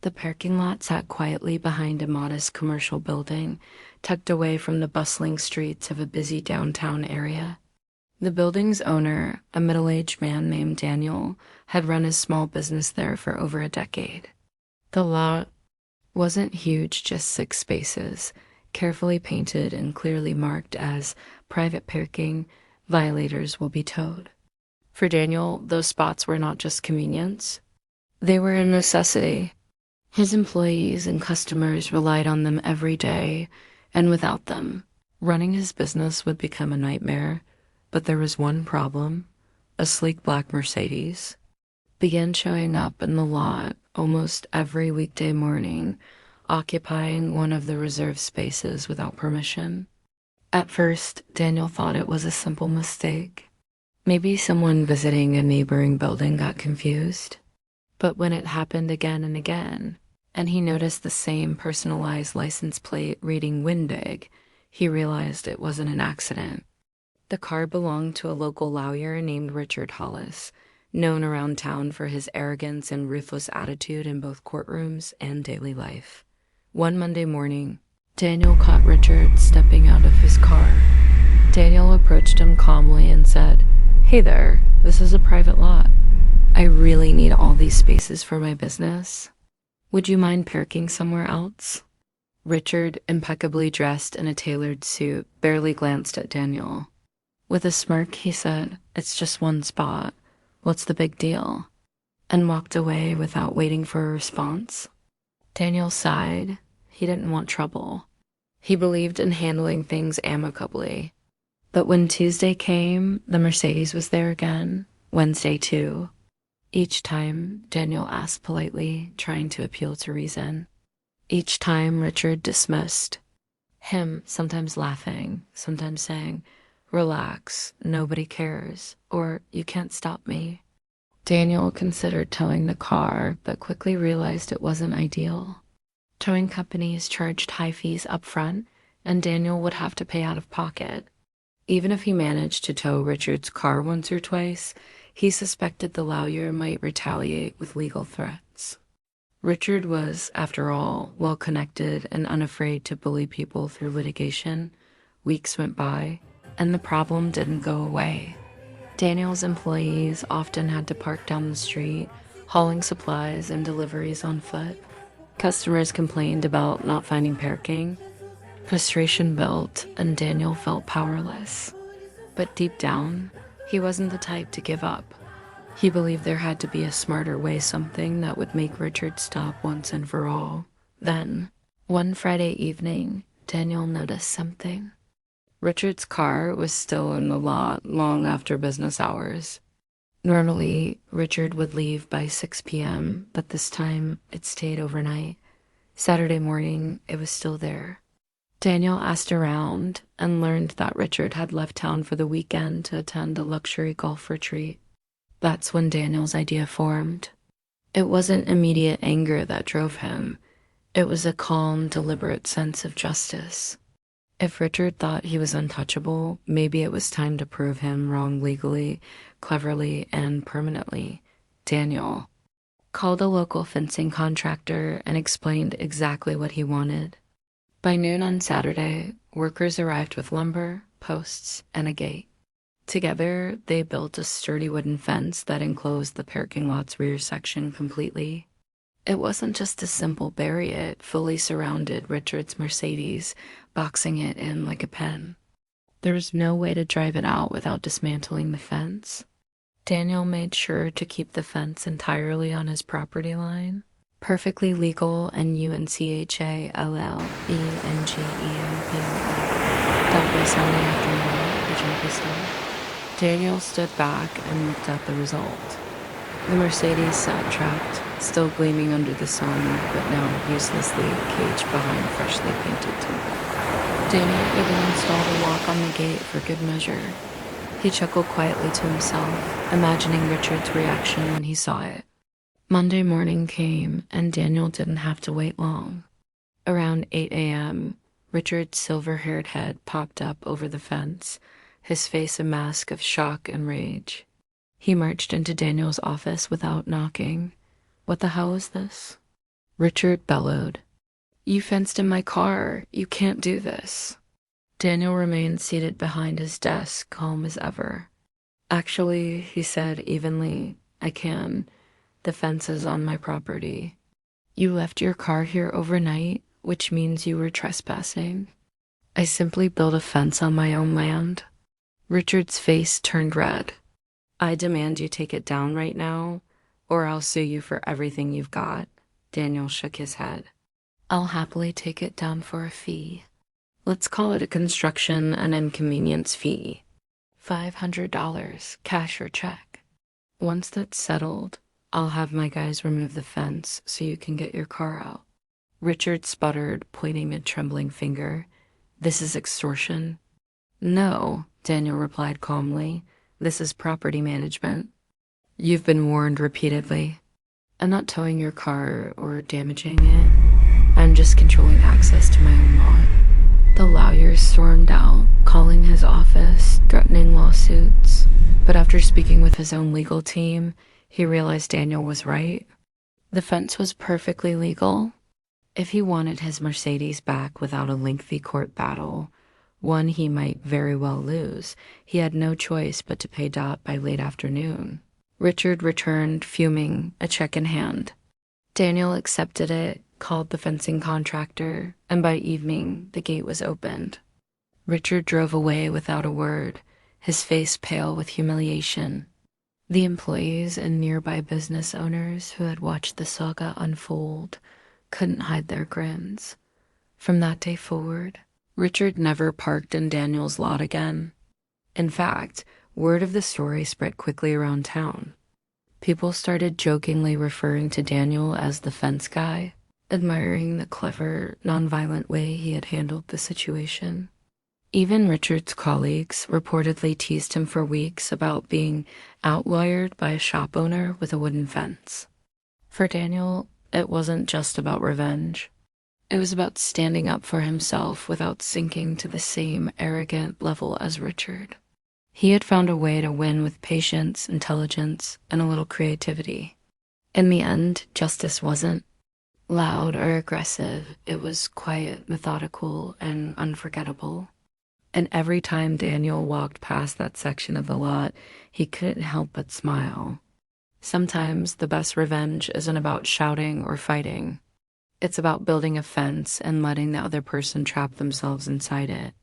The parking lot sat quietly behind a modest commercial building, tucked away from the bustling streets of a busy downtown area. The building's owner, a middle-aged man named Daniel, had run his small business there for over a decade. The lot wasn't huge, just 6 spaces, carefully painted and clearly marked as private parking. Violators will be towed. For Daniel, those spots were not just convenience. They were a necessity. His employees and customers relied on them every day, and without them, running his business would become a nightmare. But there was one problem. A sleek black Mercedes began showing up in the lot almost every weekday morning, occupying one of the reserved spaces without permission. At first, Daniel thought it was a simple mistake. Maybe someone visiting a neighboring building got confused. But when it happened again and again, and he noticed the same personalized license plate reading Windig, he realized it wasn't an accident. The car belonged to a local lawyer named Richard Hollis, known around town for his arrogance and ruthless attitude in both courtrooms and daily life. One Monday morning, Daniel caught Richard stepping out of his car. Daniel approached him calmly and said, "Hey there, this is a private lot. I really need all these spaces for my business. Would you mind parking somewhere else?" Richard, impeccably dressed in a tailored suit, barely glanced at Daniel. With a smirk, he said, "It's just one spot. What's the big deal?" and walked away without waiting for a response. Daniel sighed. He didn't want trouble. He believed in handling things amicably. But when Tuesday came, the Mercedes was there again. Wednesday, too. Each time, Daniel asked politely, trying to appeal to reason. Each time, Richard dismissed. Him sometimes laughing, sometimes saying, "Relax, nobody cares," or "You can't stop me." Daniel considered towing the car, but quickly realized it wasn't ideal. Towing companies charged high fees up front, and Daniel would have to pay out of pocket. Even if he managed to tow Richard's car once or twice, he suspected the lawyer might retaliate with legal threats. Richard was, after all, well-connected and unafraid to bully people through litigation. Weeks went by, and the problem didn't go away. Daniel's employees often had to park down the street, hauling supplies and deliveries on foot. Customers complained about not finding parking. Frustration built, and Daniel felt powerless. But deep down, he wasn't the type to give up. He believed there had to be a smarter way, something that would make Richard stop once and for all. Then, one Friday evening, Daniel noticed something. Richard's car was still in the lot long after business hours. Normally, Richard would leave by 6 p.m., but this time it stayed overnight. Saturday morning, it was still there. Daniel asked around and learned that Richard had left town for the weekend to attend a luxury golf retreat. That's when Daniel's idea formed. It wasn't immediate anger that drove him. It was a calm, deliberate sense of justice. If Richard thought he was untouchable, maybe it was time to prove him wrong legally, cleverly, and permanently. Daniel called a local fencing contractor and explained exactly what he wanted. By noon on Saturday, workers arrived with lumber, posts, and a gate. Together, they built a sturdy wooden fence that enclosed the parking lot's rear section completely. It wasn't just a simple barrier. It fully surrounded Richard's Mercedes, boxing it in like a pen. There was no way to drive it out without dismantling the fence. Daniel made sure to keep the fence entirely on his property line. Perfectly legal and UNCHA LLENGEMPO. Don't be Sunday afternoon, Edmond Dantès. Daniel stood back and looked at the result. The Mercedes sat trapped, still gleaming under the sun, but now uselessly caged behind freshly painted timber. Daniel even installed a lock on the gate for good measure. He chuckled quietly to himself, imagining Richard's reaction when he saw it. Monday morning came, and Daniel didn't have to wait long. Around 8 a.m., Richard's silver-haired head popped up over the fence, his face a mask of shock and rage. He marched into Daniel's office without knocking. "What the hell is this?" Richard bellowed. You fenced in my car. You can't do this. Daniel remained seated behind his desk, calm as ever. Actually, he said evenly, I can. The fence is on my property. You left your car here overnight, which means you were trespassing. I simply built a fence on my own land. Richard's face turned red. I demand you take it down right now, or I'll sue you for everything you've got. Daniel shook his head. I'll happily take it down for a fee. Let's call it a construction and inconvenience fee. $500, cash or check. Once that's settled, I'll have my guys remove the fence so you can get your car out. Richard sputtered, pointing a trembling finger. This is extortion. No, Daniel replied calmly. This is property management. You've been warned repeatedly. I'm not towing your car or damaging it. I'm just controlling access to my own lot. The lawyer stormed out, calling his office, threatening lawsuits. But after speaking with his own legal team, he realized Daniel was right. The fence was perfectly legal. If he wanted his Mercedes back without a lengthy court battle, one he might very well lose, he had no choice but to pay Dot by late afternoon. Richard returned, fuming, a check in hand. Daniel accepted it, called the fencing contractor, and by evening, the gate was opened. Richard drove away without a word, his face pale with humiliation. The employees and nearby business owners who had watched the saga unfold couldn't hide their grins. From that day forward, Richard never parked in Daniel's lot again. In fact, word of the story spread quickly around town. People started jokingly referring to Daniel as the fence guy, admiring the clever, nonviolent way he had handled the situation. Even Richard's colleagues reportedly teased him for weeks about being outlawyered by a shop owner with a wooden fence. For Daniel, it wasn't just about revenge. It was about standing up for himself without sinking to the same arrogant level as Richard. He had found a way to win with patience, intelligence, and a little creativity. In the end, justice wasn't loud or aggressive. It was quiet, methodical, and unforgettable. And every time Daniel walked past that section of the lot, he couldn't help but smile. Sometimes the best revenge isn't about shouting or fighting. It's about building a fence and letting the other person trap themselves inside it.